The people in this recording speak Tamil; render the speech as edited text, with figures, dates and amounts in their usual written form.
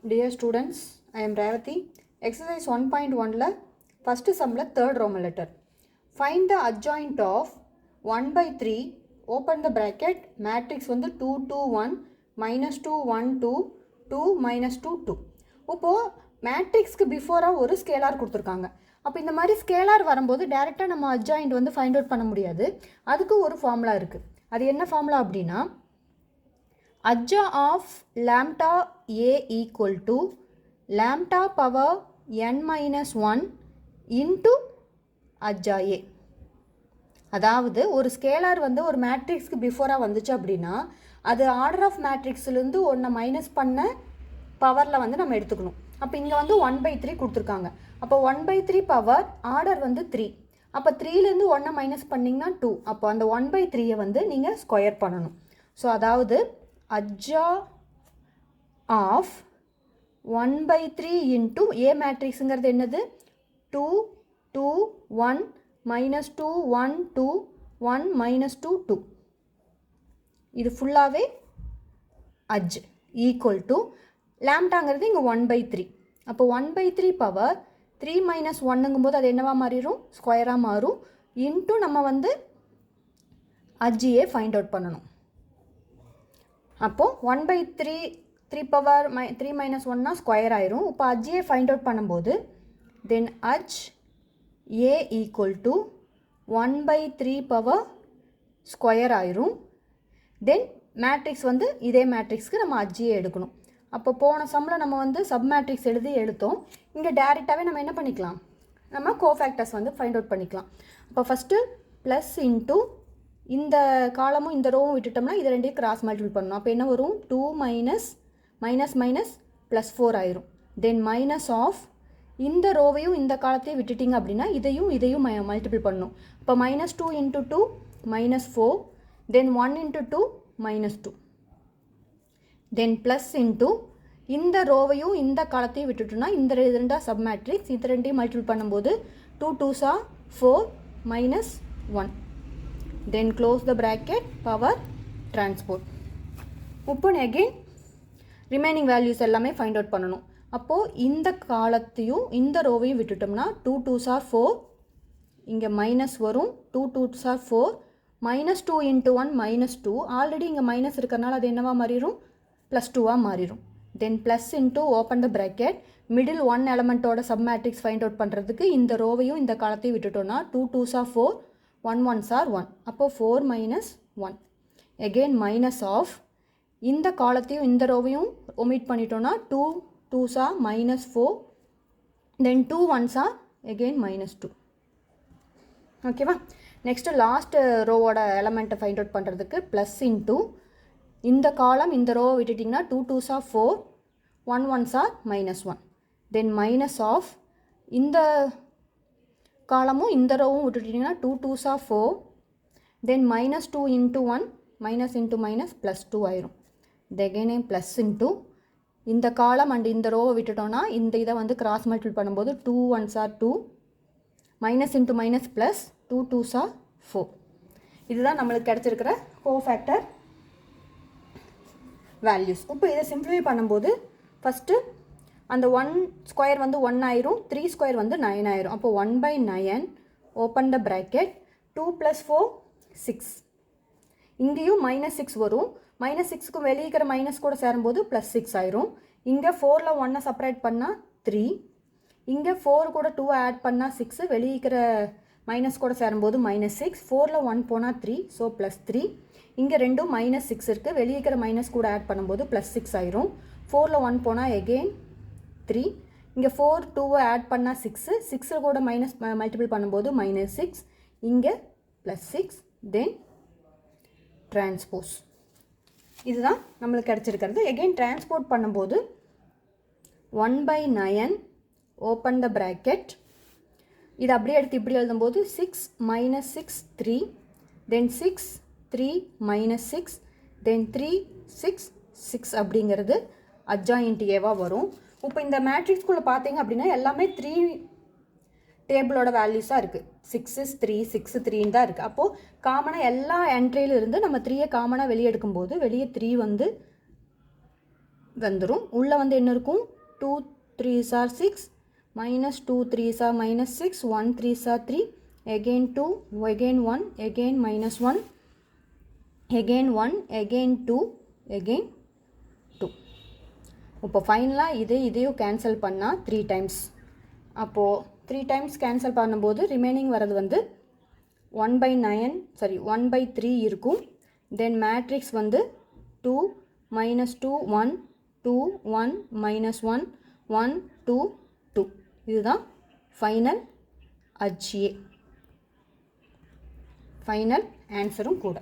Dear students, I am Revati. Exercise 1.1 la first sum la third Roman letter. Find the adjoint of 1 by 3, open the bracket, matrix வந்து 2 2 1, minus 2 1 2, 2 minus 2 2. இப்போ மேட்ரிக்ஸ்க்கு பிஃபோராக ஒரு ஸ்கேலார் கொடுத்துருக்காங்க. அப்போ இந்த மாதிரி ஸ்கேலார் வரும்போது டேரெக்டாக நம்ம அட்ஜாயிண்ட் வந்து ஃபைண்ட் அவுட் பண்ண முடியாது. அதுக்கு ஒரு ஃபார்முலா இருக்குது. அது என்ன ஃபார்முலா அப்படின்னா adja of lambda a equal to lambda power n minus 1 into adja a. அதாவது ஒரு ஸ்கேலார் வந்து ஒரு மேட்ரிக்ஸ்க்கு பிஃபோராக வந்துச்சு அப்படின்னா அது ஆர்டர் ஆஃப் மேட்ரிக்ஸ்லேருந்து ஒன்றை மைனஸ் பண்ண பவரில் வந்து நம்ம எடுத்துக்கணும். அப்போ இங்கே வந்து 1/3 கொடுத்துருக்காங்க. அப்போ 1/3 பவர் ஆர்டர் வந்து 3. அப்போ 3லேருந்து 1 மைனஸ் பண்ணிங்கன்னா 2. அப்போ அந்த 1/3 வந்து நீங்கள் ஸ்கொயர் பண்ணணும். ஸோ அதாவது adja of 1/3 into A மேட்ரிக்ஸுங்கிறது என்னது 2 2 1 minus 2 1 2 1 minus 2 2. இது ஃபுல்லாகவே adj ஈக்குவல் டு லாம்டாங்கிறது இங்கே 1/3. அப்போ 1/3 பவர் 3 மைனஸ் 1ங்கும்போது அது என்னவா மாறிடும், ஸ்கொயராக மாறும். இன்ட்டு நம்ம வந்து adj ஃபைண்ட் அவுட் பண்ணணும். அப்போது 1/3 3 பவர் 3 மைனஸ் 1னா ஸ்கொயர் ஆயிரும். இப்போ adj ஃபைண்ட் அவுட் பண்ணும்போது தென் adj a equal to 1/3 power square ஆயிரும். தென் மேட்ரிக்ஸ் வந்து இதே மேட்ரிக்ஸ்க்கு நம்ம adj எடுக்கணும். அப்போ போன சம்மில் நம்ம வந்து சப் மேட்ரிக்ஸ் எழுதி எடுத்தோம். இங்கே டேரெக்டாகவே நம்ம என்ன பண்ணிக்கலாம், நம்ம கோஃபேக்டர்ஸ் வந்து ஃபைண்ட் அவுட் பண்ணிக்கலாம். அப்போ ஃபஸ்ட்டு ப்ளஸ் இன்ட்டு இந்த காலமும் இந்த ரோவும் விட்டுட்டோம்னா இதை ரெண்டையும் கிராஸ் மல்டிபிள் பண்ணணும். அப்போ என்ன வரும், 2 மைனஸ் மைனஸ் மைனஸ் ப்ளஸ் 4 ஆயிரும். தென் மைனஸ் ஆஃப் இந்த ரோவையும் இந்த காலத்தையும் விட்டுட்டிங்க அப்படின்னா இதையும் மல்டிபிள் பண்ணணும். இப்போ மைனஸ் 2 இன்ட்டு 2 மைனஸ் 4, தென் 1 இன்ட்டு 2 மைனஸ் 2, தென் ப்ளஸ் இன்ட்டு இந்த ரோவையும் இந்த காலத்தையும் விட்டுட்டோம்னா இந்த ரெண்டா சப் மேட்ரிக்ஸ், இது ரெண்டையும் மல்டிபிள் பண்ணும்போது 2 2s are 4 minus 1. Then close the bracket, power transport. இப்போ அகெயின் ரிமைனிங் வேல்யூஸ் எல்லாமே ஃபைண்ட் அவுட் பண்ணணும். அப்போது இந்த காலத்தையும் இந்த ரோவையும் விட்டுட்டோம்னா 2 2s are 4, இங்கே மைனஸ் வரும். 2 2s are 4, minus 2 into 1 minus 2. Already இங்கே மைனஸ் இருக்கிறனால அது என்னவா மாறிடும், ப்ளஸ் 2வாக மாறிடும். Then plus into open the bracket, middle 1 எலமெண்ட்டோட சப் மேட்ரிக்ஸ் ஃபைண்ட் அவுட் பண்ணுறதுக்கு இந்த ரோவையும் இந்த காலத்தையும் விட்டுட்டோம்னா 2 2s are 4, 1 1s are 1. அப்போது 4 மைனஸ் 1. எகெயின் மைனஸ் ஆஃப் இந்த காலத்தையும் இந்த ரோவையும் ஒமிட் பண்ணிட்டோன்னா 2 2s are minus 4, then 2 1s are again minus 2. ஓகேவா. நெக்ஸ்ட்டு லாஸ்ட் ரோவோட எலமெண்ட்டை ஃபைண்ட் அவுட் பண்ணுறதுக்கு ப்ளஸ் இன்ட்டு இந்த காலம் இந்த ரோவை விட்டுட்டிங்கன்னா 2 2s are 4, 1 1s are minus 1. Then minus of இந்த காலமும் இந்த ரோவும் விட்டுட்டிங்கன்னா 2 2s are 4, then minus 2 into 1 minus into minus plus 2 ஆயிரும். தெகெனே ப்ளஸ் இன்ட்டு இந்த காலம் அண்ட் இந்த ரோவை விட்டுட்டோன்னா இந்த இதை வந்து கிராஸ் மல்டிபிள் பண்ணும்போது 2 1s are 2, minus into minus plus 2 2s are 4. இதுதான் நம்மளுக்கு கிடச்சிருக்கிற கோஃபேக்டர் வேல்யூஸ். இப்போ இதை சிம்பிளிஃபை பண்ணும்போது ஃபஸ்ட்டு அந்த 1 ஸ்கொயர் வந்து 1 ஆயிரும், 3 ஸ்கொயர் வந்து 9 ஆயிரும். அப்போ 1/9 ஓப்பன் த ப்ராக்கெட், 2 + 4 6. இங்கேயும் மைனஸ் 6 வரும். மைனஸ் 6க்கும் வெளியே இருக்கிற மைனஸ் கூட சேரும்போது ப்ளஸ் 6 ஆயிரும். இங்கே 4ல் 1 செப்பரேட் பண்ணால் 3, இங்கே 4 கூட 2 ஆட் பண்ணால் 6, வெளியே இருக்கிற மைனஸ் கூட சேரும்போது மைனஸ் 6, 4ல் 1 போனால் 3, ஸோ ப்ளஸ் 3. இங்கே ரெண்டும் மைனஸ் 6 இருக்குது, வெளியே இருக்கிற மைனஸ் கூட ஆட் பண்ணும்போது ப்ளஸ் 6 ஆயிரும். 4ல் 1 போனால் எகெயின் 3, இங்கே 4 2 ஆட் பண்ணால் 6, 6 கூட மைனஸ் மல்டிபிள் பண்ணும்போது மைனஸ் 6, இங்கே ப்ளஸ் 6, தென் டிரான்ஸ்போஸ். இதுதான் நம்மளுக்கு கிடச்சிருக்கிறது. எகெயின் டிரான்ஸ்போர்ட் பண்ணும்போது 1/9 ஓப்பன் த ப்ராக்கெட், இது அப்படியே எடுத்து இப்படி எழுதும்போது 6 மைனஸ் 6 3, தென் 6 3 மைனஸ் 6, தென் 3 6 6 அப்படிங்கிறது அட்ஜாயிண்ட் ஏவாக வரும். இப்போ இந்த மேட்ரிக்ஸ்குள்ளே பார்த்தீங்க அப்படின்னா எல்லாமே 3 டேபிளோட வேல்யூஸாக இருக்குது. 6 is 3 6 3 தான் இருக்குது. அப்போது காமனாக எல்லா என்ட்ரியிலும் இருந்து நம்ம 3யை காமனாக வெளியே எடுக்கும்போது வெளியே 3 வந்து வந்துடும். உள்ளே வந்து என்ன இருக்கும், 2 3s are 6, minus 2 3s are minus 6, 1 3s are 3, again 2, again 1, again minus 1, again 1, again 2, again 2. இப்போ ஃபைனலாக இதையும் கேன்சல் பண்ணால் 3 டைம்ஸ். அப்போது 3 டைம்ஸ் கேன்சல் பண்ணும்போது ரிமைனிங் வரது வந்து 1/3 இருக்கும். தென் மேட்ரிக்ஸ் வந்து 2 minus 2 1 2 1 minus 1 1 2 2. இதுதான் ஃபைனல் HA, ஃபைனல் ஆன்சரும் கூட.